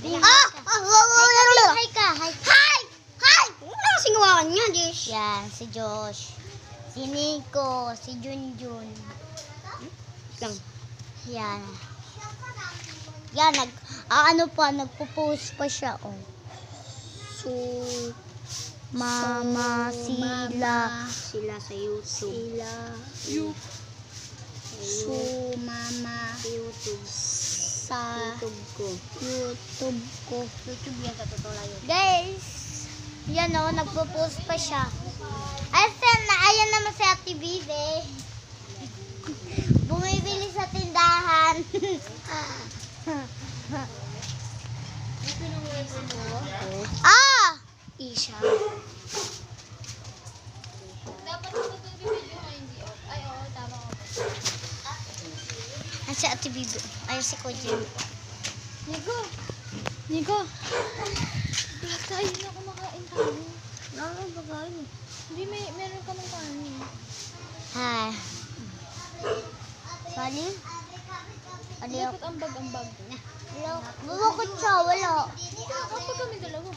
Hi ka. Hi. Hi! Ano singawan niya, Josh? Yan, si Josh. Si Nico, si Junjun. Lang. Yan. Yan, nagpo-post pa siya, oh. So, Mama, sila. Sila sa YouTube. Sila. So, mama. YouTube. Sa YouTube ko. YouTube ko. YouTube yan, sa totoo lang yun. Guys, yan o, nagpo-post pa siya. Ayan naman si Ate Bibe. Bumibili sa tindahan. Isha. Dapat ito bibidyo nga hindi. Ay, oo, tama ko. Ayan si Ate Bibe. Ayan si Kojin. Nico! Vlog tayo na kumakain tayo. Nakakabagayin. Hindi, meron ka ng kanin. Hi. Sorry? Dapat ambag-ambag. Wala. Bubukod siya, wala. Kapag kami dalawa.